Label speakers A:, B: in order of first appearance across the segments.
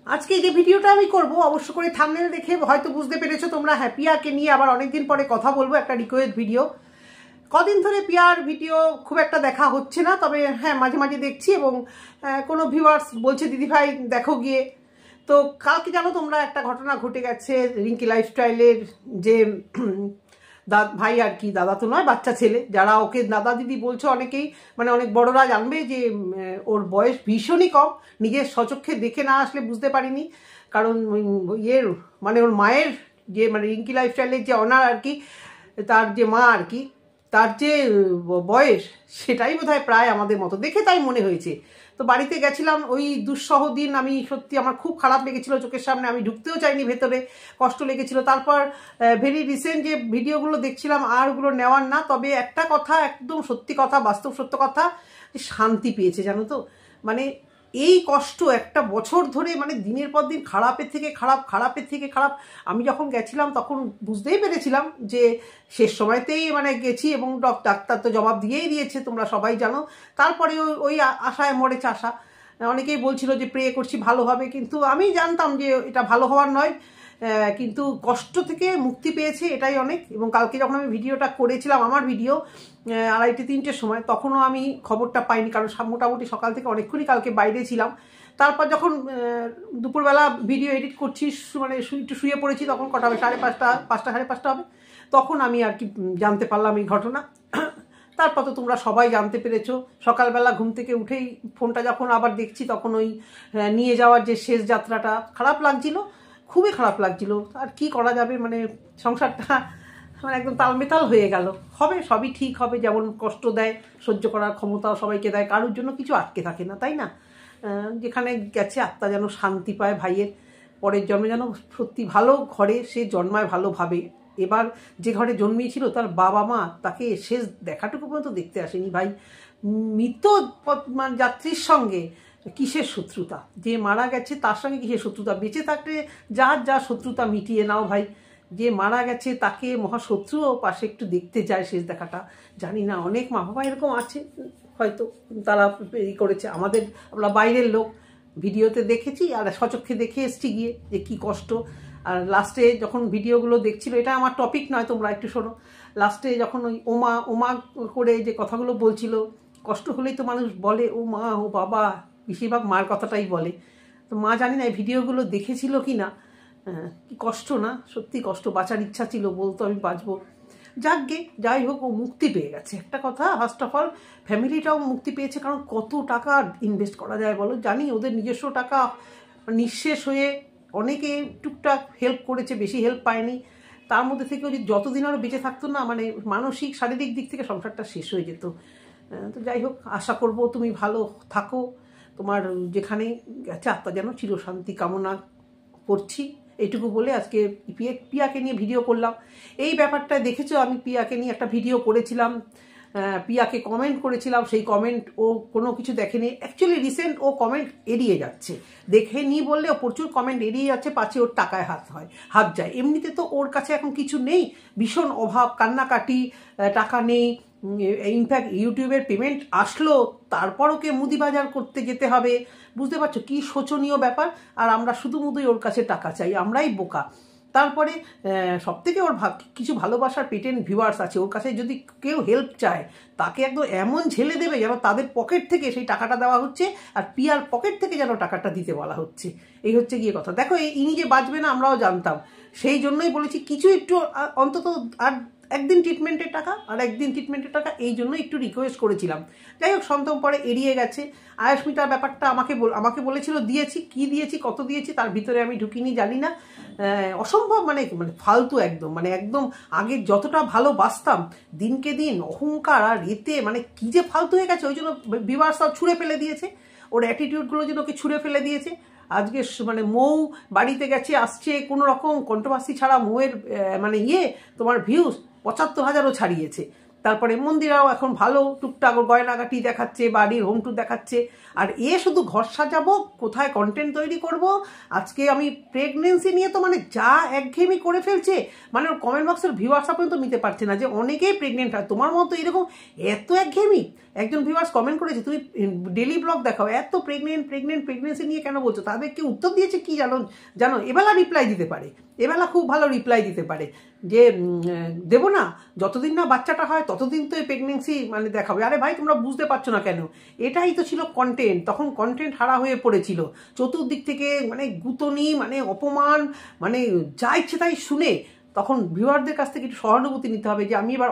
A: আজকে যে ভিডিওটা আমি করব অবশ্য করে থাম্বনেল দেখে হয়তো বুঝতে পেরেছো তোমরা। হ্যাঁ, পিয়াকে নিয়ে আবার অনেকদিন পরে কথা বলবো, একটা রিকোয়েস্ট ভিডিও। কদিন ধরে পিয়ার ভিডিও খুব একটা দেখা হচ্ছে না, তবে হ্যাঁ মাঝে মাঝে দেখছি এবং কোনো ভিউয়ার্স বলছে দিদিভাই দেখো গিয়ে। তো কালকে জানো তোমরা একটা ঘটনা ঘটে গেছে, রিঙ্কি লাইফস্টাইলের যে ভাই আর কি, দাদা তো নয়, বাচ্চা ছেলে, যারা ওকে দাদা দিদি বলছে অনেকেই, মানে অনেক বড়রা জানবে যে ওর বয়স ভীষণই কম। নিজের স্বচক্ষে দেখে না আসলে বুঝতে পারিনি, কারণ ইয়ের মানে ওর মায়ের যে মানে রিঙ্কি লাইফস্টাইলের যে অনার আর কি, তার যে মা আর কি, তার যে বয়স সেটাই বোধহয় প্রায় আমাদের মতো, দেখে তাই মনে হয়েছে। তো বাড়িতে গেছিলাম ওই দুঃসহ দিন, আমি সত্যি আমার খুব খারাপ লেগেছিল, চোখের সামনে আমি ঢুকতেও চাইনি ভেতরে, কষ্ট লেগেছিল। তারপর ভেরি রিসেন্ট যে ভিডিওগুলো দেখছিলাম আর ওগুলো নেওয়ার না, তবে একটা কথা একদম সত্যি কথা, বাস্তব সত্য কথা, শান্তি পেয়েছে জানো তো। মানে এই কষ্ট একটা বছর ধরে, মানে দিনের পর দিন খারাপের থেকে খারাপ, খারাপের থেকে খারাপ। আমি যখন গেছিলাম তখন বুঝতেই পেরেছিলাম যে শেষ সময়তেই মানে গেছি, এবং ডাক্তার তো জবাব দিয়েই দিয়েছে, তোমরা সবাই জানো। তারপরে ওই আশায় মরেছে আশা। অনেকেই বলছিল যে প্রে করছি ভালো হবে, কিন্তু আমি জানতাম যে এটা ভালো হওয়ার নয়, কিন্তু কষ্ট থেকে মুক্তি পেয়েছে এটাই অনেক। এবং কালকে যখন আমি ভিডিওটা করেছিলাম, আমার ভিডিও 2:30-3টের সময়, তখনও আমি খবরটা পাইনি, কারণ মোটামুটি সকাল থেকে অনেকক্ষণই কালকে বাইরে ছিলাম। তারপর যখন দুপুরবেলা ভিডিও এডিট করছি, মানে একটু শুয়ে পড়েছি, তখন কটা হবে, 5:30, 5:30 হবে, তখন আমি আর কি জানতে পারলাম এই ঘটনা। তারপর তো তোমরা সবাই জানতে পেরেছো। সকালবেলা ঘুম থেকে উঠেই ফোনটা যখন আবার দেখছি, তখন ওই নিয়ে যাওয়ার যে শেষ যাত্রাটা, খারাপ লাগছিল, খুবই খারাপ লাগছিল। আর কি করা যাবে, মানে সংসারটা মানে একদম তালমেতাল হয়ে গেল। হবে, সবই ঠিক হবে। যেমন কষ্ট দেয়, সহ্য করার ক্ষমতাও সবাইকে দেয়, কারোর জন্য কিছু আটকে থাকে না, তাই না? যেখানে গেছে আত্মা যেন শান্তি পায়, ভাইয়ের পরের জন্মে যেন সত্যি ভালো ঘরে সে জন্মায় ভালোভাবে। এবার যে ঘরে জন্মিয়েছিল তার বাবা মা তাকে শেষ দেখাটুকু পর্যন্ত দেখতে আসেনি। ভাই, মৃত যাত্রীর সঙ্গে কিসের শত্রুতা, যে মারা গেছে তার সঙ্গে কিসের শত্রুতা? বেঁচে থাকলে যার যা শত্রুতা মিটিয়ে নাও ভাই, যে মারা গেছে তাকে মহাশত্রুও পাশে একটু দেখতে যায় শেষ দেখাটা। জানি না, অনেক মা বাবা এরকম আছে হয়তো, তারা করেছে। আমরা বাইরের লোক ভিডিওতে দেখেছি আর স্বচক্ষে দেখে এসছি গিয়ে যে কি কষ্ট। আর লাস্টে যখন ভিডিওগুলো দেখছিল, এটা আমার টপিক নয়, তোমরা একটু শোনো। লাস্টে যখন ওই ওমা ওমা করে যে কথাগুলো বলছিল, কষ্ট হলেই তো মানুষ বলে ও মা ও বাবা, বেশিরভাগ মার কথাটাই বলে। তো মা জানি না এই ভিডিওগুলো দেখেছিল কি না, কি কষ্ট না, সত্যি কষ্ট। বাঁচার ইচ্ছা ছিল, বলতো আমি বাঁচবো। যাকগে, যাই হোক, ও মুক্তি পেয়ে গেছে। একটা কথা, ফার্স্ট অফ অল ফ্যামিলিটাও মুক্তি পেয়েছে, কারণ কত টাকা ইনভেস্ট করা যায় বলো? জানি ওদের নিজস্ব টাকা নিঃশেষ হয়ে অনেকে টুকটাক হেল্প করেছে, বেশি হেল্প পায়নি। তার মধ্যে থেকেও যদি যতদিন আরও বেঁচে থাকতো না, মানে মানসিক শারীরিক দিক থেকে সংসারটা শেষ হয়ে যেত। তো যাই হোক, আশা করবো তুমি ভালো থাকো, তোমার যেখানে গেছে আত্মা যেন চিরশান্তি কামনা করছি। এইটুকু বলে আজকে পিয়াকে নিয়ে ভিডিও করলাম। এই ব্যাপারটা দেখেছো, আমি পিয়াকে নিয়ে একটা ভিডিও করেছিলাম, পিয়াকে কমেন্ট করেছিলাম, সেই কমেন্ট ও কোনো কিছু দেখেনি। অ্যাকচুয়ালি রিসেন্ট ও কমেন্ট এড়িয়ে যাচ্ছে, দেখেনি বললে ও প্রচুর কমেন্ট এড়িয়ে যাচ্ছে, পাচ্ছে ওর টাকায় হাত যায়। এমনিতে তো ওর কাছে এখন কিছু নেই, ভীষণ অভাব, কান্নাকাটি, টাকা নেই। ইনফ্যাক্ট ইউটিউবের পেমেন্ট আসলো, তারপর ওকে মুদি বাজার করতে যেতে হবে। বুঝতে পারছো কি শোচনীয় ব্যাপার? আর আমরা শুধুই ওর কাছে টাকা চাই, আমরাই বোকা। তারপরে সব থেকে ওর কিছু ভালোবাসার পেটেন্ট ভিউয়ার্স আছে, ওর কাছে যদি কেউ হেল্প চায় তাকে একদম এমন ঝেলে দেবে যেন তাদের পকেট থেকে সেই টাকাটা দেওয়া হচ্ছে, আর পিয়ার পকেট থেকে যেন টাকাটা দিতে বলা হচ্ছে। এই হচ্ছে গিয়ে কথা। দেখো, ইনি যে বাঁচবে না আমরাও জানতাম, সেই জন্যই বলেছি কিছু একটু অন্তত আর একদিন ট্রিটমেন্টের টাকা, আর একদিন ট্রিটমেন্টের টাকা, এই জন্য একটু রিকোয়েস্ট করেছিলাম। যাই হোক, সন্তম পরে এড়িয়ে গেছে। আয়ুষ্মিতার ব্যাপারটা আমাকে বলেছিল, দিয়েছি, কি দিয়েছি, কত দিয়েছি তার ভিতরে আমি ঢুকিনি, জানি না। অসম্ভব, মানে ফালতু একদম, মানে একদম আগে যতটা ভালো বাসতাম, দিনকে দিন অহংকার আর এতে মানে কি যে ফালতু হয়ে গেছে। ওই জন্য ভিউয়ার্স সব ছুঁড়ে ফেলে দিয়েছে, ওর অ্যাটিটিউডগুলো যেন ওকে ছুঁড়ে ফেলে দিয়েছে। আজকে মানে মৌ বাড়িতে গেছে, আসছে, কোনো রকম কন্ট্রোভার্সি ছাড়া মৌয়ের মানে তোমার ভিউজ 75,000ও ছাড়িয়েছে। তারপরে মন্দিরাও এখন ভালো টুকটাক গয়নাগাটি দেখাচ্ছে, বাড়ির হোম ট্যুর দেখাচ্ছে। আর এ শুধু ঘর সাজাবো, কোথায় কন্টেন্ট তৈরি করব, আজকে আমি প্রেগনেন্সি নিয়ে তো মানে যা একঘেয়েমি করে ফেলছে, মানে ওর কমেন্ট বক্সের ভিউয়ার্সরা পর্যন্ত নিতে পারছে না যে অনেকেই প্রেগনেন্ট হয়, তোমার মতো এরকম এত একঘেয়েমি। একজন ভিউয়ার্স কমেন্ট করেছে, তুমি ডেলি ব্লগ দেখাও, এত প্রেগনেন্সি নিয়ে কেন বলছো? তাদেরকে উত্তর দিয়েছে কি জানো এবেলা রিপ্লাই দিতে পারে, এবেলা খুব ভালো রিপ্লাই দিতে পারে যে দেবো না, যতদিন না বাচ্চাটা হয় ততদিন তো এই প্রেগনেন্সি মানে দেখাবে। আরে ভাই তোমরা বুঝতে পারছো না কেন? এটাই তো ছিল কন্টেন্ট, তখন কন্টেন্ট হারা হয়ে পড়েছিল চতুর্দিক থেকে, মানে গুতনি, মানে অপমান, মানে যা ইচ্ছে তাই শুনে। তখন ভিউয়ারদের কাছ থেকে একটু সহানুভূতি নিতে হবে যে আমি এবার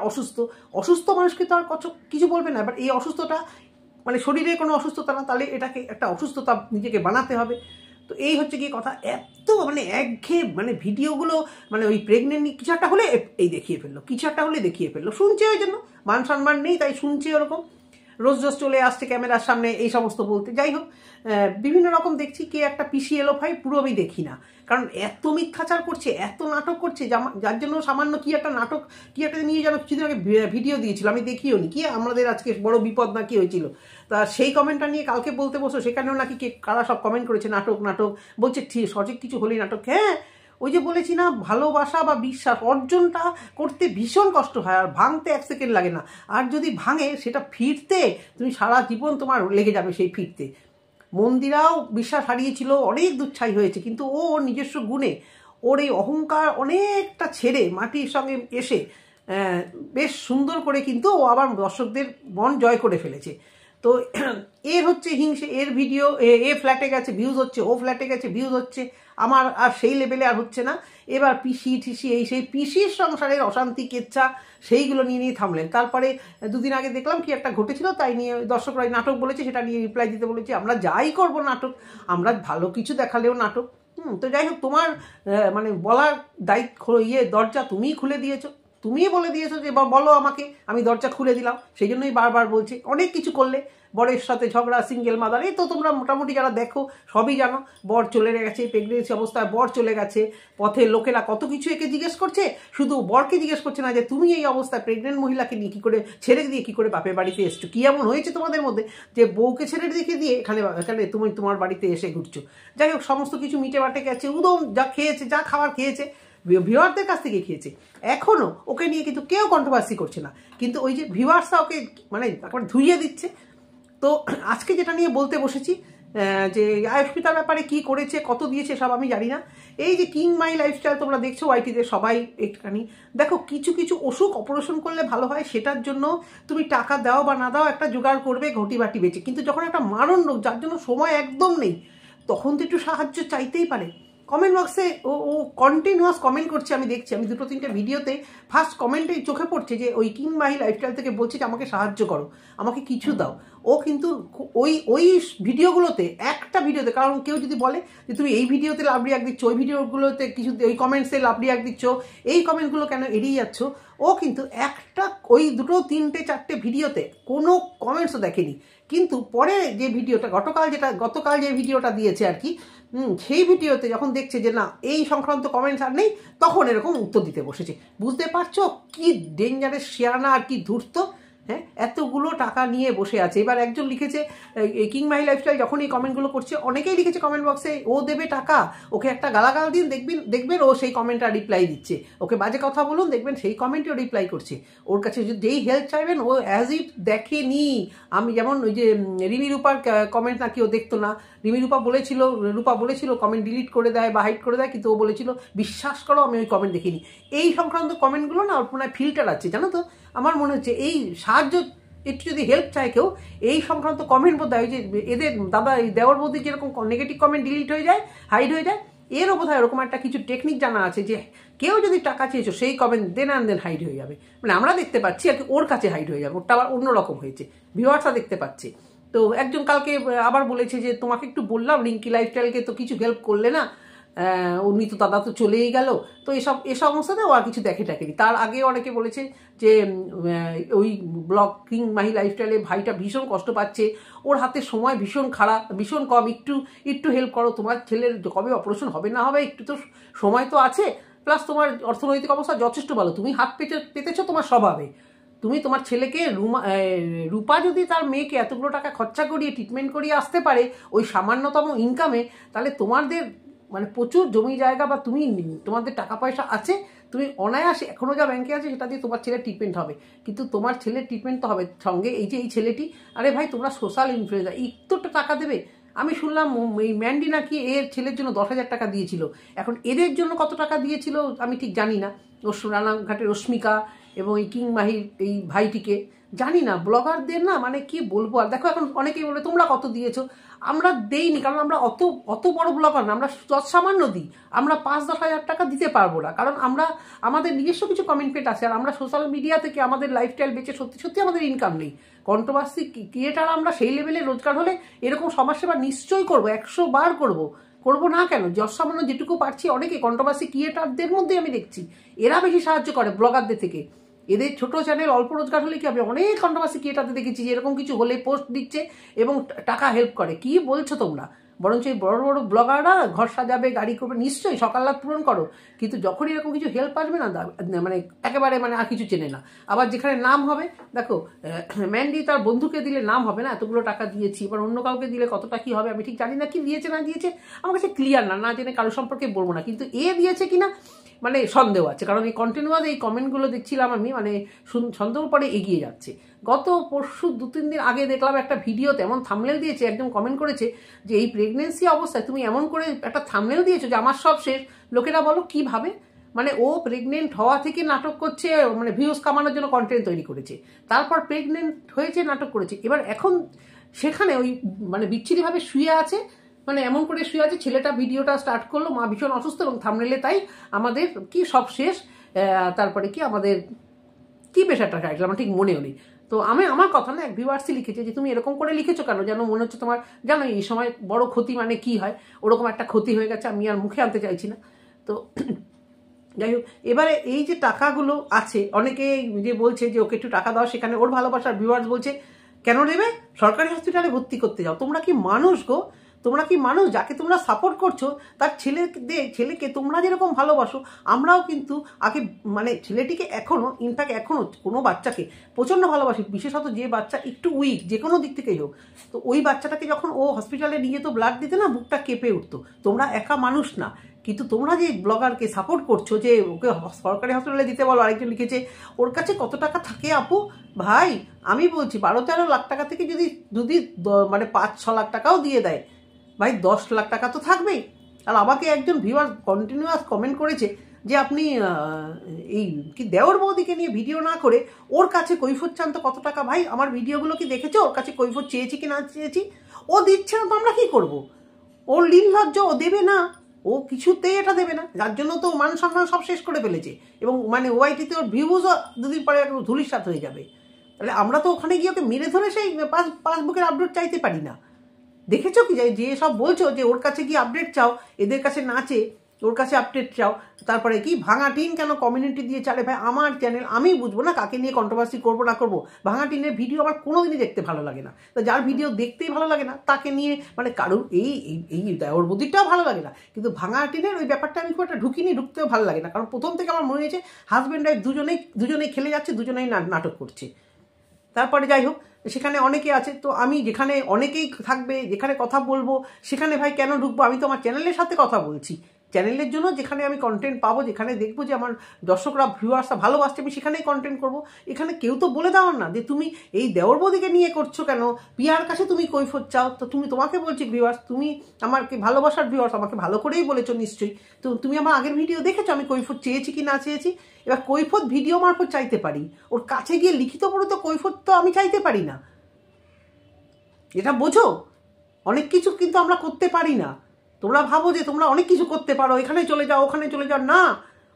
A: অসুস্থ মানুষকে তো আর কিছু বলবে না, এবার এই অসুস্থতা মানে শরীরে কোনো অসুস্থতা না, তাহলে এটাকে একটা অসুস্থতা নিজেকে বানাতে হবে। তো এই হচ্ছে কি কথা, এত মানে একঘেয়ে মানে ভিডিওগুলো, মানে ওই প্রেগনেন্ট কিছু একটা হলে এই দেখিয়ে ফেললো, কিছু একটা হলে দেখিয়ে ফেললো, শুনছে ওই জন্য, মান সম্মান নেই তাই শুনছে ওরকম, রোজ চলে আসছে ক্যামেরার সামনে এই সমস্ত বলতে। যাই হোক, বিভিন্ন রকম দেখছি, কে একটা পিসি এলো ভাই পুরো আমি দেখি না, কারণ এত মিথ্যাচার করছে, এত নাটক করছে, যার জন্য সামান্য কি একটা নাটক, কি একটা নিয়ে যেন কিছুদিন আগে ভিডিও দিয়েছিল, আমি দেখিও নি, কি আমাদের আজকে বড় বিপদ না কি হয়েছিল, তা সেই কমেন্টটা নিয়ে কালকে বলতে বসো, সেখানেও নাকি কারা সব কমেন্ট করেছে নাটক বলছে, ঠিক সঠিক কিছু হলেই নাটক। হ্যাঁ, ওই যে বলেছি না, ভালোবাসা বা বিশ্বাস অর্জনটা করতে ভীষণ কষ্ট হয়, আর ভাঙতে 1 সেকেন্ড লাগে না, আর যদি ভাঙে সেটা ফিরতে তুমি সারা জীবন তোমার লেগে যাবে সেই ফিরতে। মন্দিরাও বিশ্বাস হারিয়েছিল, অনেক দুচ্ছাই হয়েছে, কিন্তু ও ওর নিজস্ব গুণে ওর এই অহংকার অনেকটা ছেড়ে মাটির সঙ্গে এসে বেশ সুন্দর করে কিন্তু ও আবার দর্শকদের মন জয় করে ফেলেছে। তো এর হচ্ছে হিংসে, এর ভিডিও এ ফ্ল্যাটে গেছে ভিউজ হচ্ছে, ও ফ্ল্যাটে গেছে ভিউজ হচ্ছে, আমার আর সেই লেভেলে আর হচ্ছে না। এবার পিসি এই সেই পিসির সংসারের অশান্তি কেচ্ছা সেইগুলো নিয়ে থামলেন। তারপরে 2 দিন আগে দেখলাম কি একটা ঘটেছিল, তাই নিয়ে দর্শকরা নাটক বলেছে, সেটা নিয়ে রিপ্লাই দিতে বলেছে, আমরা যাই করব নাটক, আমরা ভালো কিছু দেখালেও নাটক। তো যাই হোক, তোমার মানে বলার দায়িত্ব দরজা তুমিই খুলে দিয়েছো, তুমিই বলে দিয়েছো যে বলো আমাকে, আমি দরজা খুলে দিলাম, সেই জন্যই বারবার বলছি অনেক কিছু করলে, বরের সাথে ঝগড়া, সিঙ্গেল মাদার, এই তো তোমরা মোটামুটি যারা দেখো সবই জানো, বর চলে গেছে, প্রেগনেন্সি অবস্থায় বর চলে গেছে, পথে লোকেরা কত কিছু একে জিজ্ঞেস করছে, শুধু বরকে জিজ্ঞেস করছে না যে তুমি এই অবস্থায় প্রেগনেন্ট মহিলাকে নিয়ে কী করে ছেড়ে দিয়ে কী করে বাপের বাড়িতে এসছো, কী এমন হয়েছে তোমাদের মধ্যে যে বউকে ছেড়ে রেখে দিয়ে এখানে তুমি তোমার বাড়িতে এসে ঘুরছো। যাই হোক, সমস্ত কিছু মিটে বাটে গেছে, উদম যা খেয়েছে, যা খাবার খেয়েছে ভিউয়ারদের কাছ থেকে খেয়েছে, এখনো ওকে নিয়ে কিন্তু কেউ কন্ট্রোভার্সি করছে না, কিন্তু ওই যে ভিউয়ার্সরা ওকে মানে একবার ধুইয়ে দিচ্ছে। তো আজকে যেটা নিয়ে বলতে বসেছি, যে আয়ুষ্মিতার ব্যাপারে কি করেছে, কত দিয়েছে সব আমি জানি না। এই যে কিং মাই লাইফস্টাইল তোমরা দেখছো ওয়াইটিতে, সবাই একটুখানি দেখো, কিছু কিছু অসুখ অপারেশন করলে ভালো হয়, সেটার জন্য তুমি টাকা দাও বা না দাও একটা জোগাড় করবে ঘটি বাটি বেঁচে, কিন্তু যখন একটা মারণ রোগ যার জন্য সময় একদম নেই, তখন তো একটু সাহায্য চাইতেই পারে। কমেন্ট বক্সে ও কন্টিনিউয়াস কমেন্ট করছে, আমি দেখছি, আমি 2-3টে ভিডিওতে ফার্স্ট কমেন্টেই চোখে পড়ছে যে ওই কিং মাই লাইফস্টাইল থেকে বলছে যে আমাকে সাহায্য করো, আমাকে কিছু দাও। ও কিন্তু ওই ভিডিওগুলোতে, একটা ভিডিওতে, কারণ কেউ যদি বলে যে তুমি এই ভিডিওতে লাভ রিয়াক্ট দিচ্ছ, ওই ভিডিওগুলোতে কিছু, ওই কমেন্টসে লাভ রিয়াক্ট দিচ্ছ, এই কমেন্টগুলো কেন এড়িয়ে যাচ্ছ, ও কিন্তু একটা ওই 2-3-4টে ভিডিওতে কোনো কমেন্টসও দেখেনি, কিন্তু পরে যে ভিডিওটা গতকাল যে ভিডিওটা দিয়েছে আর কি, সেই ভিডিওতে যখন দেখছে যে না এই সংক্রান্ত কমেন্টস আর নেই, তখন এরকম উত্তর দিতে বসেছে। বুঝতে পারছো কি ডেঞ্জারেস শেয়ানা আর কি ধূর্ত? হ্যাঁ, এতগুলো টাকা নিয়ে বসে আছে। এবার একজন লিখেছে, কিং মাই লাইফস্টাইল যখন এই কমেন্টগুলো করছে, অনেকেই লিখেছে কমেন্ট বক্সে ও দেবে টাকা, ওকে একটা গালাগাল দিন, দেখবেন ও সেই কমেন্টটা রিপ্লাই দিচ্ছে, ওকে বাজে কথা বলুন, দেখবেন সেই কমেন্টেও রিপ্লাই করছে। ওর কাছে যেই হেল্প চাইবেন ও অ্যাজ ইট দেখেনি। আমি যেমন ওই যে রিমি রূপার কমেন্ট নাকি ও দেখতো না, রূপা বলেছিল কমেন্ট ডিলিট করে দেয় বা হাইড করে দেয়, কিন্তু ও বলেছিল বিশ্বাস করো আমি ওই কমেন্ট দেখিনি। এই সংক্রান্ত কমেন্টগুলো না ওর মনে হয় ফিল্টার আছে, জানো তো। আমার মনে হচ্ছে এই সাহায্য, একটু যদি হেল্প চায় কেউ, এই সংক্রান্ত কমেন্ট বোধহয় ওই যে এদের দাদা এই দেওয়ার বৌদি যেরকম নেগেটিভ কমেন্ট ডিলিট হয়ে যায়, হাইড হয়ে যায়, এরও বোধহয় এরকম একটা কিছু টেকনিক জানা আছে যে কেউ যদি টাকা চেয়েছো সেই কমেন্ট দেন হাইড হয়ে যাবে, মানে আমরা দেখতে পাচ্ছি আর কি, ওর কাছে হাইড হয়ে যাবে, ওরটা আবার অন্যরকম হয়েছে, ভিউয়ার্সরা দেখতে পাচ্ছে। তো একজন কালকে আবার বলেছে যে তোমাকে একটু বললাম রিঙ্কি লাইফস্টাইলকে তো কিছু হেল্প করলে না, উনি তো দাদা তো চলেই গেল। তো এ সমস্যাতে ও আর কিছু দেখেনি। তার আগে অনেকে বলেছে যে ওই ব্লগ কিং মাহি লাইফস্টাইলে ভাইটা ভীষণ কষ্ট পাচ্ছে, ওর হাতে সময় ভীষণ খারাপ, ভীষণ কম, একটু হেল্প করো, তোমার ছেলের কবে অপারেশন হবে না হবে, একটু তো সময় তো আছে, প্লাস তোমার অর্থনৈতিক অবস্থা যথেষ্ট ভালো, তুমি হাত পেতেছো তোমার স্বভাবে, তুমি তোমার ছেলেকে রূপা যদি তার মেয়েকে এতগুলো টাকা খরচা করিয়ে ট্রিটমেন্ট করিয়ে আসতে পারে ওই সামান্যতম ইনকামে, তাহলে তোমাদের মানে প্রচুর জমি জায়গা বা তুমি তোমাদের টাকা পয়সা আছে, তুমি অনায়াসে এখনও যা ব্যাংকে আছে সেটা দিয়ে তোমার ছেলের ট্রিটমেন্ট হবে। কিন্তু তোমার ছেলের ট্রিটমেন্ট তো হবে সঙ্গে এই যে এই ছেলেটি, আরে ভাই তোমরা সোশ্যাল ইনফ্লুয়েন্সার, একটু টাকা দেবে। আমি শুনলাম এই ম্যান্ডি নাকি এর ছেলের জন্য 10,000 টাকা দিয়েছিল। এখন এদের জন্য কত টাকা দিয়েছিল আমি ঠিক জানি না, রানাঘাটের রশ্মিকা এবং এই কিং মাহির এই ভাইটিকে জানি না। ব্লগারদের না মানে কি বলবো, আর দেখো এখন অনেকেই বলে তোমরা কত দিয়েছো, আমরা দেইনি, কারণ আমরা অত বড় ব্লগার না, আমরা সামান্য দিই। আমরা 5-10 হাজার টাকা দিতে পারবো না, কারণ আমরা আমাদের নিজস্ব কিছু কমেন্টমেন্ট আছে, আর আমরা সোশ্যাল মিডিয়া থেকে আমাদের লাইফস্টাইল বেঁচে সত্যি সত্যি আমাদের ইনকাম নেই। কন্ট্রোভার্সি ক্রিয়েটার আমরা সেই লেভেলে রোজগার হলে এরকম সমাজসেবা নিশ্চয়ই করবো, 100 বার করবো না কেন? সামান্য যেটুকু পারছি, অনেকে কন্ট্রোভার্সি ক্রিয়েটারদের মধ্যে আমি দেখছি এরা বেশি সাহায্য করে ব্লগারদের থেকে। এদের ছোট চ্যানেল অল্প রোজগার হলে কি হবে, অনেক কন্ট্রোভার্সি ক্রিয়েটারদের দেখেছি যে এরকম কিছু হলে পোস্ট দিচ্ছে এবং টাকা হেল্প করে। কি বলছো তোমরা? বরঞ্চ এই বড় বড় ব্লগাররা ঘর সাজাবে, গাড়ি করবে, নিশ্চয়ই সকাল রাত পূরণ করো, কিন্তু যখন এরকম কিছু হেল্প আসবে না মানে একেবারে মানে আর কিছু চেনে না। আবার যেখানে নাম হবে, দেখো ম্যান্ডি তার বন্ধুকে দিলে নাম হবে না, এতগুলো টাকা দিয়েছি, এবার অন্য কাউকে দিলে কতটা কি হবে আমি ঠিক জানি না, কি দিয়েছে না দিয়েছে আমার কাছে ক্লিয়ার না জেনে কারো সম্পর্কে বলবো না, কিন্তু এ দিয়েছে কিনা মানে সন্দেহ আছে, কারণ এই কন্টিনিউয়াস এই কমেন্টগুলো দেখছিলাম আমি, মানে সন্দেহ পরে এগিয়ে যাচ্ছে। গত পরশু 2-3 দিন আগে দেখলাম একটা ভিডিও, তেমন থাম্বনেল দিয়েছে, একদম কমেন্ট করেছে যে এই প্রেগনেন্সি অবস্থায় তুমি এমন করে একটা থাম্বনেল দিয়েছো যে আমার সব শেষ। লোকেরা বলো কিভাবে, মানে ও প্রেগনেন্ট হওয়া থেকে নাটক করছে, মানে ভিউজ কামানোর জন্য কন্টেন্ট তৈরি করেছে, তারপর প্রেগনেন্ট হয়েছে নাটক করেছে, এবার এখন সেখানে ওই মানে বিচ্ছিরিভাবে শুয়ে আছে, মানে এমন করে শুয়ে আছে। ছেলেটা ভিডিওটা স্টার্ট করলো, মা ভীষণ অসুস্থ, এবং থাম্বনেলে তাই আমাদের কি সব শেষ, তারপরে কি আমাদের কি পেশাটা টাইটেল আমার ঠিক মনেও নেই। তো আমার কথা না, এক ভিউয়ার্সই লিখেছে যে তুমি এরকম করে লিখেছো কেন, যেন মনে হচ্ছে তোমার জানো এই সময় বড় ক্ষতি মানে কি হয়, ওরকম একটা ক্ষতি হয়ে গেছে, আমি আর মুখে আনতে চাইছি না। তো যাই হোক, এবারে এই যে টাকাগুলো আছে, অনেকে যে বলছে যে ওকে একটু টাকা দাও, সেখানে ওর ভালোবাসার ভিউয়ার্স বলছে কেন নেবে, সরকারি হসপিটালে ভর্তি করতে যাও। তোমরা কি মানুষ গো? তোমরা কি মানুষ? যাকে তোমরা সাপোর্ট করছো তার ছেলেকে তোমরা যেরকম ভালোবাসো, আমরাও কিন্তু আগে মানে ছেলেটিকে এখনো, ইনফ্যাক্ট এখনো কোনো বাচ্চাকে প্রচণ্ড ভালোবাসি, বিশেষত যে বাচ্চা একটু উইক যে কোনো দিক থেকেই হোক। তো ওই বাচ্চাটাকে যখন ও হসপিটালে নিয়ে যেত ব্লাড দিতে না, বুকটা কেঁপে উঠতো। তোমরা একা মানুষ না, কিন্তু তোমরা যে ব্লগারকে সাপোর্ট করছো যে ওকে সরকারি হসপিটালে দিতে বলো, আরেকজন লিখেছে ওর কাছে কত টাকা থাকে আপু। ভাই আমি বলছি 12-13 লাখ টাকা থেকে যদি মানে 5-6 লাখ টাকাও দিয়ে দেয়, ভাই 10 লাখ টাকা তো থাকবেই। আর আমাকে একজন ভিউয়ার কন্টিনিউয়াস কমেন্ট করেছে যে আপনি এই কি দেওর বৌদিকে নিয়ে ভিডিও না করে ওর কাছে কৈফত চান তো কত টাকা। ভাই আমার ভিডিওগুলো কি দেখেছো? ওর কাছে কৈফত চেয়েছি কি না চেয়েছি? ও দিচ্ছে না তো আমরা কি করব? ওর নির্লজ্জ, ও দেবে না, ও কিছুতেই এটা দেবে না, যার জন্য তো মান সম্মান সব শেষ করে ফেলেছে, এবং মানে ওআইটিতে ওর ভিউজও দুদিন পরে ধুলিসাৎ হয়ে যাবে। তাহলে আমরা তো ওখানে গিয়ে ওকে মেরে ধরে সেই পাসবুকের আপডেট চাইতে পারি না। দেখেছো কি যে সব বলছো যে ওর কাছে গিয়ে আপডেট চাও, এদের কাছে না চেয়ে ওর কাছে আপডেট চাও, তারপরে কি ভাঙা টিন কেন কমিউনিটি দিয়ে চালে। ভাই আমার চ্যানেল, আমি বুঝবো না কাকে নিয়ে কন্ট্রোভার্সি করবো না করবো। ভাঙা টিনের ভিডিও আমার কোনোদিনই দেখতে ভালো লাগে না, তো যার ভিডিও দেখতেই ভালো লাগে না তাকে নিয়ে মানে কারোর এই ওর বুদ্ধিটাও ভালো লাগে না, কিন্তু ভাঙা টিনের ওই ব্যাপারটা আমি খুব একটা ঢুকতেও ভালো লাগে না, কারণ প্রথম থেকে আমার মনে হয়েছে হাজব্যান্ড ওয়াইফ দুজনেই খেলে যাচ্ছে, দুজনেই নাটক করছে। তারপরে যাই হোক, সেখানে অনেকে আছে, তো আমি যেখানে অনেকেই থাকবে, যেখানে কথা বলবো, সেখানে ভাই কেন ঢুকবো? আমি তো আমার চ্যানেলের সাথে কথা বলছি, চ্যানেলের জন্য যেখানে আমি কন্টেন্ট পাবো, যেখানে দেখবো যে আমার দর্শকরা ভিউয়ার্সরা ভালোবাসছে, আমি সেখানেই কন্টেন্ট করবো। এখানে কেউ তো বলে দাও না যে তুমি এই দেওর বৌদিকে নিয়ে করছো কেন, পিয়ার কাছে তুমি কৈফত চাও। তো তোমাকে বলছি ভিউয়ার্স, তুমি আমাকে ভালোবাসার ভিউয়ার্স, আমাকে ভালো করেই বলেছো নিশ্চয়ই। তো তুমি আমার আগের ভিডিও দেখেছো আমি কৈফত চেয়েছি কি না চেয়েছি। এবার কৈফত ভিডিও মারফত চাইতে পারি, ওর কাছে গিয়ে লিখিত পড়ে তো কৈফত তো আমি চাইতে পারি না, এটা বোঝো। অনেক কিছু কিন্তু আমরা করতে পারি না। তোমরা ভাবো যে তোমরা অনেক কিছু করতে পারো, এখানে চলে যাও ওখানে চলে যাও, না,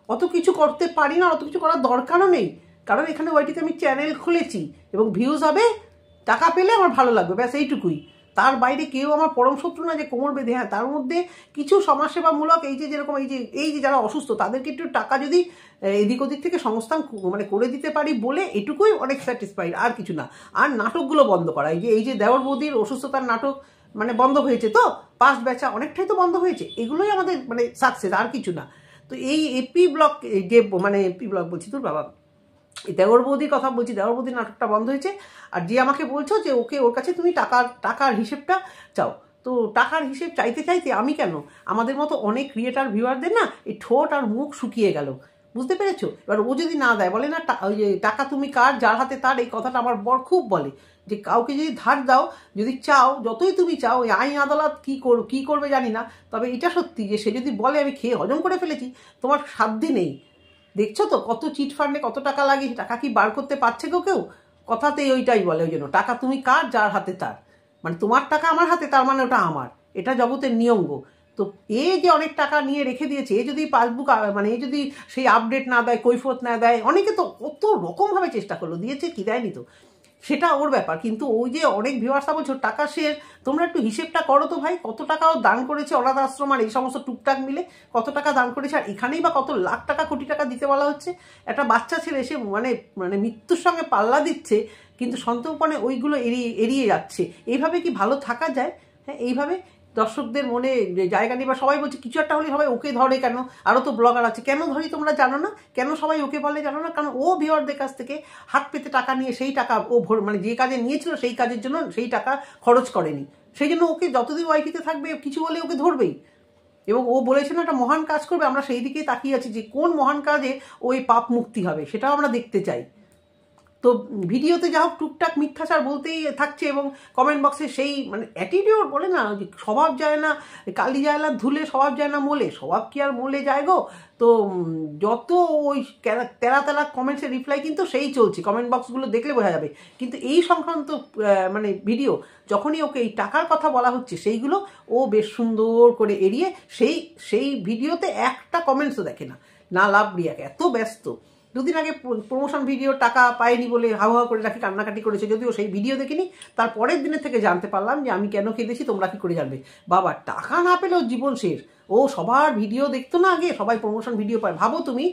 A: অত কিছু করতে পারি না, অত কিছু করার দরকারও নেই, কারণ এখানে ওইটিতে আমি চ্যানেল খুলেছি এবং ভিউজ হবে, টাকা পেলে আমার ভালো লাগবে, ব্যাস এইটুকুই। তার বাইরে কেউ আমার পরম শত্রু না যে কোমর বেঁধে। হ্যাঁ, তার মধ্যে কিছু সমাজসেবামূলক যেরকম এই যে যারা অসুস্থ তাদেরকে একটু টাকা যদি এদিক ওদিক থেকে সংস্থান মানে করে দিতে পারি বলে এটুকুই অনেক স্যাটিসফাইড, আর কিছু না। আর নাটকগুলো বন্ধ করা, এই যে দেওর বৌদির অসুস্থতার নাটক মানে বন্ধ হয়েছে, তো পাস্ট ব্যাচা অনেকটাই তো বন্ধ হয়েছে, এগুলোই আমাদের মানে সাকসেস, আর কিছু না। তো এই এপি ব্লগ যে মানে এপি ব্লগ বলছি তোর বাবা, দেওর বৌদির কথা বলছি, দেওর বৌদির নাটকটা বন্ধ হয়েছে। আর যে আমাকে বলছো যে ওকে ওর কাছে তুমি টাকার হিসেবটা চাও, তো টাকার হিসেব চাইতে চাইতে আমি কেন, আমাদের মতো অনেক ক্রিয়েটার ভিউয়ারদের না এই ঠোঁট আর মুখ শুকিয়ে গেল, বুঝতে পেরেছো? এবার ও যদি না দেয়, বলে না ওই যে টাকা তুমি কার, যার হাতে তার, এই কথাটা আমার বর খুব বলে যে কাউকে যদি ধার দাও, যদি চাও, যতই তুমি চাও, ওই আইন আদালত কী করবে জানি না, তবে এটা সত্যি যে সে যদি বলে আমি খেয়ে হজম করে ফেলেছি, তোমার সাধ্যে নেই। দেখছো তো কত চিট ফান্ডে কত টাকা লাগে, টাকা কি বার করতে পারছে কেউ? কথাতেই ওইটাই বলে, ওই জন্য টাকা তুমি কার, যার হাতে তার, মানে তোমার টাকা আমার হাতে, তার মানে ওটা আমার, এটা জগতের নিয়ম গো। তো এ যে অনেক টাকা নিয়ে রেখে দিয়েছে, এ যদি পাসবুক মানে এ যদি সেই আপডেট না দেয়, কৈফত না দেয়, অনেকে তো কত রকমভাবে চেষ্টা করলো, দিয়েছে কি দেয়নি তো সেটা ওর ব্যাপার। কিন্তু ওই যে অনেক ভিউয়ার্সরা বলছো টাকা শেয়ার, তোমরা একটু হিসেবটা করো তো ভাই, কত টাকাও দান করেছে অনাথ আশ্রম আর এই সমস্ত টুকটাক মিলে, কত টাকা দান করেছে, আর এখানেই বা কত লাখ টাকা কোটি টাকা দিতে বলা হচ্ছে। একটা বাচ্চা ছেলে এসে মানে মানে মৃত্যুর সঙ্গে পাল্লা দিচ্ছে, কিন্তু সন্তর্পণে ওইগুলো এড়িয়ে যাচ্ছে। এইভাবে কি ভালো থাকা যায়? হ্যাঁ, এইভাবে দর্শকদের মনে জায়গা নেই, বা সবাই বলছে কিছু একটা হলে সবাই ওকে ধরে কেন, আরও তো ব্লগার আছে, কেন ধরি তোমরা জানো না? কেন সবাই ওকে বলে জানো না? কারণ ও ভিউয়ারদের কাছ থেকে হাত পেতে টাকা নিয়ে, সেই টাকা ও মানে যে কাজে নিয়েছিল সেই কাজের জন্য সেই টাকা খরচ করেনি, সেই জন্য ওকে যতদিন ওয়াইটিতে থাকবে কিছু বলে ওকে ধরবেই। এবং ও বলেছে না একটা মহান কাজ করবে, আমরা সেই দিকেই তাকিয়ে আছি যে কোন মহান কাজে ওই পাপ মুক্তি হবে, সেটাও আমরা দেখতে চাই। তো ভিডিওতে যা হোক টুকটাক মিথ্যাচার বলতেই থাকছে, এবং কমেন্ট বক্সে সেই মানে অ্যাটিটিউড, বলে না যে স্বভাব যায় না কালি যায় না ধুলে, স্বভাব যায় না মোলে, স্বভাব কি আর মোলে যায় গো? তো যত ওই তেরা কমেন্টসের রিপ্লাই কিন্তু সেই চলছে, কমেন্ট বক্সগুলো দেখলে বোঝা যাবে। কিন্তু এই সংক্রান্ত মানে ভিডিও যখনই ওকে এই টাকার কথা বলা হচ্ছে, সেইগুলো ও বেশ সুন্দর করে এড়িয়ে সেই ভিডিওতে একটা কমেন্টসও দেখে না, না লাভ রিয়াকে, এত ব্যস্ত। দুদিন আগে প্রমোশন ভিডিও টাকা পায়নি বলে হাওয়া করে রাখি, কান্নাকাটি করেছে, যদিও সেই ভিডিও দেখিনি। তার পরের দিনের থেকে জানতে পারলাম যে আমি কেন কেঁদেছি, তোমরা কি করে জানবে? বাবা, টাকা না পেলেও জীবন শেষ। ও সবার ভিডিও দেখতো না আগে, সবাই প্রমোশন ভিডিও পায়। ভাবো তুমি,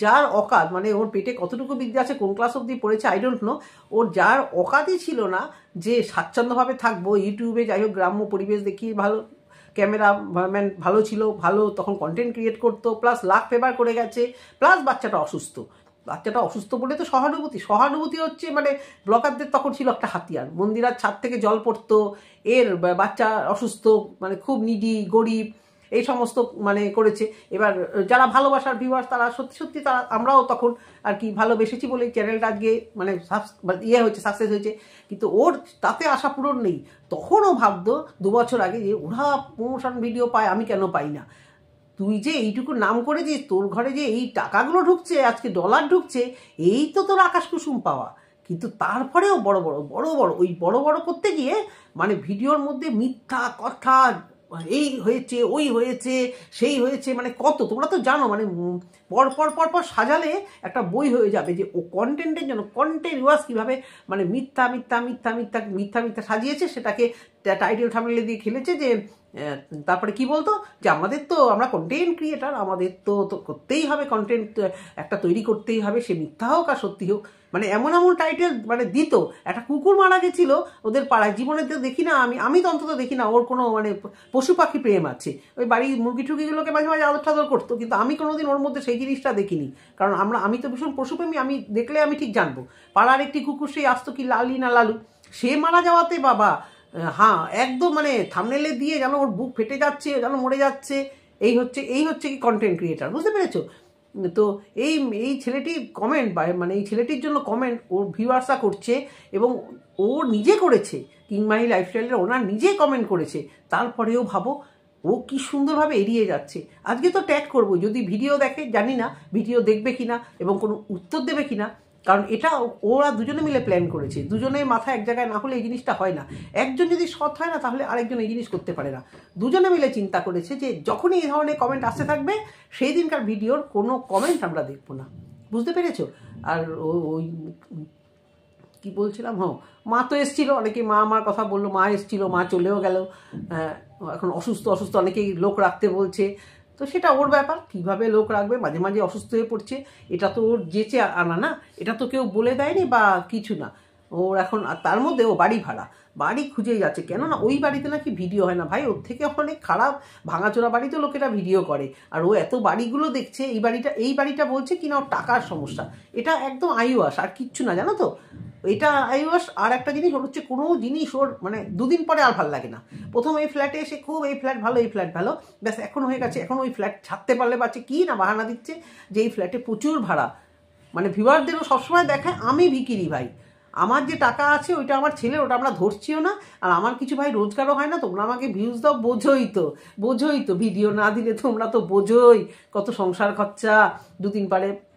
A: যার অকাত, মানে ওর পেটে কতটুকু বিদ্যা আছে, কোন ক্লাস অব্দি পড়েছে আই ডোন্ট নো, ওর যার অকাতই ছিল না যে স্বাচ্ছন্দ্যভাবে থাকবো ইউটিউবে, যাই হোক গ্রাম্য পরিবেশ দেখিয়ে, ভালো ক্যামেরাম্যান ভালো ছিল, ভালো তখন কন্টেন্ট ক্রিয়েট করতো, প্লাস লাখ ফেভার করে গেছে, প্লাস বাচ্চাটা অসুস্থ বলে তো সহানুভূতি হচ্ছে মানে ব্লগারদের তখন ছিল একটা হাতিয়ার। মন্দিরার ছাদ থেকে জল পড়তো, এর বাচ্চা অসুস্থ, মানে খুব নিডি, গরিব, এই সমস্ত মানে করেছে। এবার যারা ভালোবাসার ভিউয়ার্স, তারা সত্যি তারা, আমরাও তখন আর কি ভালোবেসেছি বলে চ্যানেলটা আজকে মানে হয়েছে, সাকসেস হয়েছে। কিন্তু ওর তাতে আশা পূরণ নেই। তখনও ভাবতো 2 বছর আগে যে ওরা প্রমোশন ভিডিও পায়, আমি কেন পাই না? তুই যে এইটুকু নাম করে যে তোর ঘরে যে এই টাকাগুলো ঢুকছে, আজকে ডলার ঢুকছে, এই তো তোর আকাশ কুসুম পাওয়া। কিন্তু তারপরেও বড় ওই বড় করতে গিয়ে মানে ভিডিওর মধ্যে মিথ্যা কথা, এই হয়েছে, ওই হয়েছে, সেই হয়েছে, মানে কত, তোমরা তো জানো, মানে পর সাজালে একটা বই হয়ে যাবে যে ও কন্টেন্টের জন্য কন্টেন্ট ওয়াজ কীভাবে মানে মিথ্যা সাজিয়েছে, সেটাকে টাইটেল থাম্বনেল দিয়ে খেলেছে। যে তারপরে কি বলতো যে আমরা কন্টেন্ট ক্রিয়েটার, আমাদের তো করতেই হবে, কন্টেন্ট একটা তৈরি করতেই হবে, সে মিথ্যা হোক আর সত্যি হোক, মানে এমন টাইটেল মানে দিত। একটা কুকুর মারা গেছিল ওদের পাড়ায়, জীবনে তো দেখি না, আমি তো অন্তত দেখি না ওর কোনো মানে পশু পাখি প্রেম আছে। ওই বাড়ির মুরগি টুরগিগুলোকে মাঝে মাঝে আদর টাদর করতো, কিন্তু আমি কোনোদিন ওর মধ্যে সেই জিনিসটা দেখিনি। কারণ আমি তো ভীষণ পশুপ্রেমী, আমি দেখলে আমি ঠিক জানবো। পাড়ার একটি কুকুর, সেই আসতো কি লালি না লালু, সে মারা যাওয়াতে বাবা, হ্যাঁ একদম মানে থাম্বনেলে দিয়ে যেন ওর বুক ফেটে যাচ্ছে, যেন মরে যাচ্ছে। এই হচ্ছে কি কন্টেন্ট ক্রিয়েটার, বুঝতে পেরেছো? তো এই ছেলেটির কমেন্ট, মানে এই ছেলেটির জন্য কমেন্ট ওর ভিউয়ার্সরা করছে, এবং ও নিজে করেছে, কিংমাহি লাইফস্টাইলের ওনার নিজে কমেন্ট করেছে। তারপরেও ভাবো ও কি সুন্দরভাবে এড়িয়ে যাচ্ছে। আজকে তো ট্যাগ করবো, যদি ভিডিও দেখে, জানি না ভিডিও দেখবে কিনা এবং কোনো উত্তর দেবে কিনা, কারণ এটা ওরা দুজনে মিলে প্ল্যান করেছে। দুজনের মাথা এক জায়গায় না হলে এই জিনিসটা হয় না। একজন যদি সৎ হয় না, তাহলে আরেকজন এই জিনিস করতে পারে না। দুজনে মিলে চিন্তা করেছে যে যখনই এই ধরনের কমেন্ট আসতে থাকবে, সেই দিনকার ভিডিওর কোনো কমেন্ট আমরা দেখবো না, বুঝতে পেরেছো? আর ওই কি বলছিলাম, মা তো এসেছিলো, অনেকে মা আমার কথা বললো, মা এসেছিলো, মা চলেও গেল, এখন অসুস্থ অনেকেই লোক রাখতে বলছে। তো সেটা ওর ব্যাপার, কীভাবে লোক রাখবে, মাঝে মাঝে অসুস্থ হয়ে পড়ছে, এটা তো ওর যেচে আনা না, এটা তো কেউ বলে দেয়নি বা কিছু না। ওর এখন, আর তার মধ্যে ও বাড়ি ভাড়া, বাড়ি খুঁজেই যাচ্ছে, কেননা ওই বাড়িতে নাকি ভিডিও হয় না। ভাই ওর থেকে অনেক খারাপ ভাঙাচোরা বাড়িতে লোকেরা ভিডিও করে, আর ও এত বাড়িগুলো দেখছে। এই বাড়িটা বলছে কিনা ওর টাকার সমস্যা, এটা একদম আইওয়াস, আর কিচ্ছু না, জানো তো। এটা আইওয়াস। আর একটা জিনিস, ওর হচ্ছে কোনো জিনিস ওর মানে দুদিন পরে আর ভালো লাগে না। প্রথম এই ফ্ল্যাটে এসে খুব এই ফ্ল্যাট ভালো, এই ফ্ল্যাট ভালো, ব্যাস এখন হয়ে গেছে, এখন ওই ফ্ল্যাট ছাড়তে পারলে পাচ্ছে কি না বাহানা দিচ্ছে যে এই ফ্ল্যাটে প্রচুর ভাড়া। মানে ভিউয়ারদেরও সবসময় দেখায় আমি ভিকিরি ভাই, আমার যে টাকা আছে ওইটা আমার ছেলের, ওটা আমরা ধরছিও না, আর আমার কিছু ভাই রোজগারও হয় না, তোমরা আমাকে ভিউজ দাও, বোঝোই তো ভিডিও না দিলে তোমরা তো বোঝোই কত সংসার খরচা, দুদিন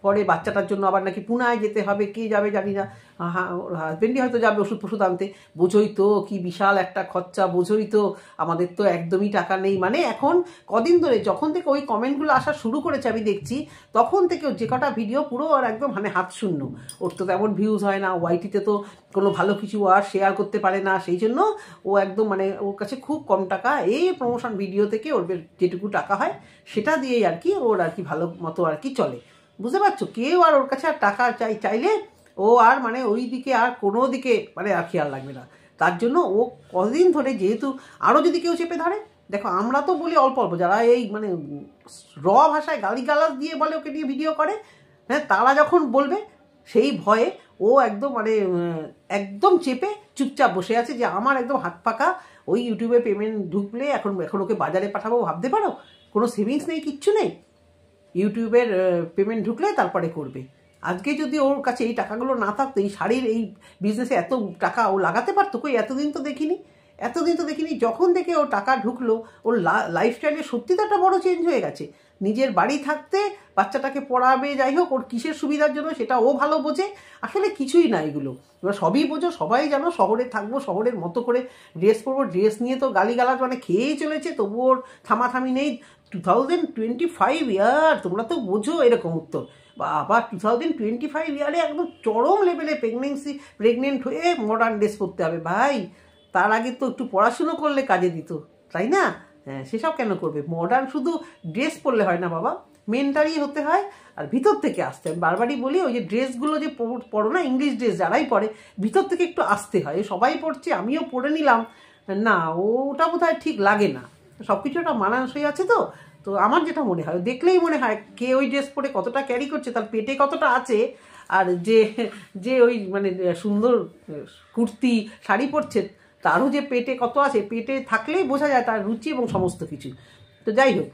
A: পরে বাচ্চাটার জন্য আবার নাকি পুনায় যেতে হবে, কে যাবে জানি না, হাজবেন্ডই হয়তো যাবে ওষুধ ফষুধ আনতে, বোঝোই তো কি বিশাল একটা খরচা, বোঝোই তো আমাদের তো একদমই টাকা নেই। মানে এখন কদিন ধরে যখন থেকে ওই কমেন্টগুলো আসা শুরু করেছে আমি দেখছি, তখন থেকে যে কটা ভিডিও পুরো আর একদম মানে হাত শূন্য, ওর তো তেমন ভিউজ হয় না, ওয়াইটিতে তো কোনো ভালো কিছু আর শেয়ার করতে পারে না, সেই জন্য ও একদম মানে ওর কাছে খুব কম টাকা, এই প্রমোশন ভিডিও থেকে ওর যেটুকু টাকা হয় সেটা দিয়েই আর কি ওর আর কি ভালো মতো আর কি চলে, বুঝতে পারছো। কেউ আর ওর কাছে আর টাকা চাইলে ও আর মানে ওই দিকে আর কোনো দিকে মানে আর খেয়াল রাখবে না। তার জন্য ও কদিন ধরে, যেহেতু আরও যদি কেউ চেপে ধরে, দেখো আমরা তো বলি অল্প অল্প, যারা এই মানে ভাষায় গালিগালাজ দিয়ে বলে ওকে নিয়ে ভিডিও করে, হ্যাঁ, তারা যখন বলবে সেই ভয়ে ও একদম মানে একদম চেপে চুপচাপ বসে আছে যে আমার একদম হাত পাকা, ওই ইউটিউবে পেমেন্ট ঢুকলে এখন ওকে বাজারে পাঠাবো, ভাবতে পারো, কোনো সেভিংস নেই, কিচ্ছু নেই, ইউটিউবের পেমেন্ট ঢুকলে তারপরে করবে। আজকে যদি ওর কাছে এই টাকাগুলো না থাকতো, এই শাড়ির এই বিজনেসে এত টাকা ও লাগাতে পারতো কই? এতদিন তো দেখিনি। যখন থেকে ও টাকা ঢুকলো, ওর লাইফস্টাইলে সত্যি তো একটা বড় চেঞ্জ হয়ে গেছে। নিজের বাড়ি থাকতে বাচ্চাটাকে পড়াবে, যাই হোক, ওর কিসের সুবিধার জন্য সেটা ও ভালো বোঝে, আসলে কিছুই না এগুলো, এবার সবই বোঝো, সবাই জানো, শহরে থাকবো, শহরের মতো করে ড্রেস পরবো, ড্রেস নিয়ে তো গালিগালাজ মানে খেয়েই চলেছে, তবুও ওর থামাথামি নেই। 2025 ইয়ার, তোমরা তো বোঝো এরকম উত্তর। বা আবার 2025 ইয়ারে একদম চরম লেভেলে প্রেগনেন্ট হয়ে মডার্ন ড্রেস পরতে হবে ভাই। তার আগে তো একটু পড়াশুনো করলে কাজে দিত, তাই না? হ্যাঁ, সেসব কেন করবে? মডার্ন শুধু ড্রেস পরলে হয় না বাবা, মেন্টালি হতে হয়, আর ভিতর থেকে আসতে হয়। বারবারই বলি, ওই যে ড্রেসগুলো যে পরো না, ইংলিশ ড্রেস যারাই পরে, ভিতর থেকে একটু আসতে হয়। সবাই পড়ছে, আমিও পরে নিলাম, না ওটা বোধহয় ঠিক লাগে না, সব কিছু একটা মানানসই আছে তো। তো আমার যেটা মনে হয়, দেখলেই মনে হয় কে ওই ড্রেস পরে কতটা ক্যারি করছে, তার পেটে কতটা আছে, আর যে ওই মানে সুন্দর কুর্তি শাড়ি পরছে তারও যে পেটে কত আছে, পেটে থাকলেই বোঝা যায় তার রুচি এবং সমস্ত কিছু। তো যাই হোক,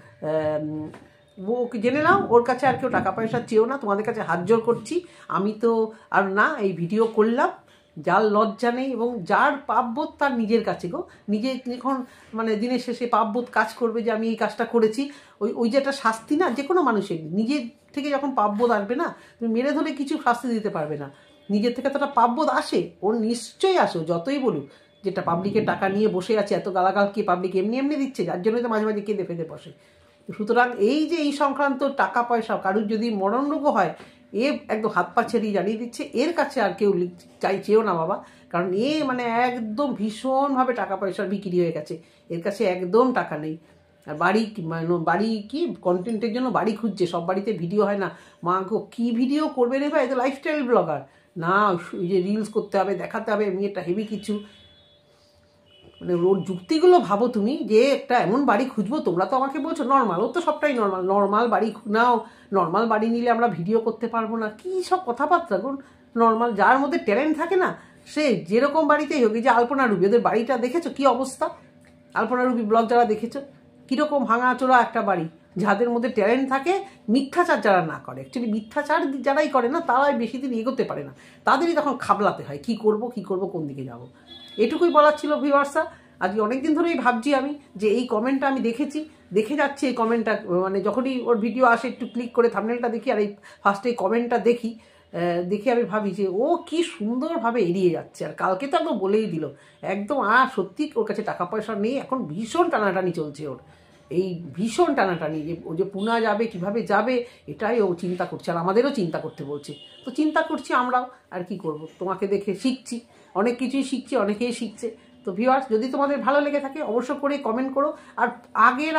A: ওকে জেনে নাও, ওর কাছে আর কেউ টাকা পয়সা চেয়েও না, তোমাদের কাছে হাত জোর করছি। আমি তো আর না, এই ভিডিও করলাম, যার লজ্জা নেই এবং যার পাপবোধ তার নিজের কাছে গো, নিজে যখন মানে দিনের শেষে পাপবোধ কাজ করবে যে আমি এই কাজটা করেছি, ওই যে একটা শাস্তি না, যে কোনো মানুষের নিজের থেকে যখন পাপবোধ আসবে না, তুমি মেরে ধরে কিছু শাস্তি দিতে পারবে না, নিজের থেকে তো একটা পাপবোধ আসে, ওর নিশ্চয়ই আসে, যতই বলুক যেটা পাবলিকের টাকা নিয়ে বসে আছে, এত গালাগাল কি পাবলিক এমনি দিচ্ছে, যার জন্যই তো মাঝে মাঝে কেঁদে ফেঁদে বসে। সুতরাং এই যে এই সংক্রান্ত টাকা পয়সা কারুর যদি মরণ রোগও হয়, এ একদম হাত পা ছেড়িয়ে জানিয়ে দিচ্ছে এর কাছে আর কেউ চেয়েও না বাবা, কারণ এ মানে একদম ভীষণভাবে টাকা পয়সার বিক্রি হয়ে গেছে, এর কাছে একদম টাকা নেই। আর বাড়ি কি কন্টেন্টের জন্য বাড়ি খুঁজছে, সব বাড়িতে ভিডিও হয় না, মা গো কি ভিডিও করবে রে ভাই, এ তো লাইফস্টাইল ব্লগার না, ওই যে রিলস করতে হবে, দেখাতে হবে আমি একটা হেভি কিছু, মানে ওর যুক্তিগুলো ভাবো তুমি, যে একটা এমন বাড়ি খুঁজবো, তোমরা তো আমাকে বলছো নর্মাল, ওর তো সবটাই নর্মাল বাড়ি নাও, নর্মাল বাড়ি নিলে আমরা ভিডিও করতে পারবো না, কী সব কথাবার্তা। নর্মাল যার মধ্যে ট্যালেন্ট থাকে না, সে যেরকম বাড়িতেই হোক, এই যে আলপনা রুবি, ওদের বাড়িটা দেখেছো কি অবস্থা, আলপনা রুবি ব্লগ যারা দেখেছো, কীরকম ভাঙাচোরা একটা বাড়ি, যাদের মধ্যে ট্যালেন্ট থাকে, মিথ্যাচার যারা না করে, অ্যাকচুয়ালি মিথ্যাচার যারাই করে না তারাই বেশি দিন এগোতে পারে না, তাদেরই তখন খাবলাতে হয় কি করব কোন দিকে যাব। এটুকুই বলার ছিল ভিউয়ার্সরা। আজকে অনেকদিন ধরেই ভাবছি আমি যে এই কমেন্টটা আমি দেখে যাচ্ছি, এই কমেন্টটা মানে যখনই ওর ভিডিও আসে একটু ক্লিক করে থাম্বনেলটা দেখি, আর এই ফার্স্টে এই কমেন্টটা দেখে আমি ভাবি যে ও কি সুন্দরভাবে এড়িয়ে যাচ্ছে, আর কালকে তো একদম বলেই দিল একদম, সত্যি ওর কাছে টাকা পয়সা নেই, এখন ভীষণ টানাটানি চলছে ওর, এই ভীষণ টানাটানি, যে ও যে পুনা যাবে কিভাবে যাবে এটাই ও চিন্তা করছে, আর আমাদেরও চিন্তা করতে বলছে, তো চিন্তা করছি আমরাও, আর কি করব, তোমাকে দেখে শিখছি, অনেক কিছুই শিখছি, অনেকেই শিখছে। তো ভিউয়ার্স, যদি তোমাদের ভালো লেগে থাকে অবশ্য করে কমেন্ট করো, আর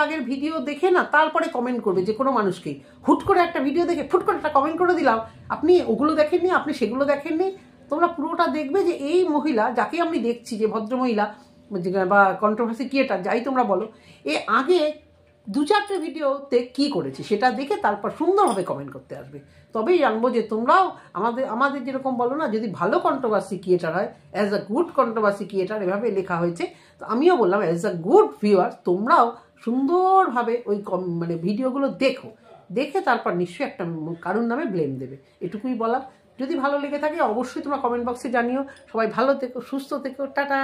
A: আগের ভিডিও দেখে না তারপরে কমেন্ট করবে, যে কোনো মানুষকেই হুট করে একটা ভিডিও দেখে ফুট করে একটা কমেন্ট করে দিলাম, আপনি ওগুলো দেখেননি, আপনি সেগুলো দেখেননি, তোমরা পুরোটা দেখবে যে এই মহিলা যাকে আমি দেখছি, যে ভদ্রমহিলা বা কন্ট্রোভার্সি ক্রিয়েটার যাই তোমরা বলো, এ আগে 2-4টে ভিডিওতে কি করেছে সেটা দেখে তারপর সুন্দরভাবে কমেন্ট করতে আসবে। তবেই জানবো যে তোমরাও আমাদের যেরকম বলো না, যদি ভালো কন্ট্রোভার্সি ক্রিয়েটার হয়, as a good controversy creator এভাবে লেখা হয়েছে, তো আমিও বললাম অ্যাজ আ গুড ভিউয়ার তোমরাও সুন্দরভাবে ওই মানে ভিডিওগুলো দেখে তারপর নিশ্চয়ই একটা কারুর নামে ব্লেম দেবে। এটুকুই বলা। যদি ভালো লেগে থাকে অবশ্যই তোমরা কমেন্ট বক্সে জানিও। সবাই ভালো থেকো, সুস্থ থেকো, টাটা।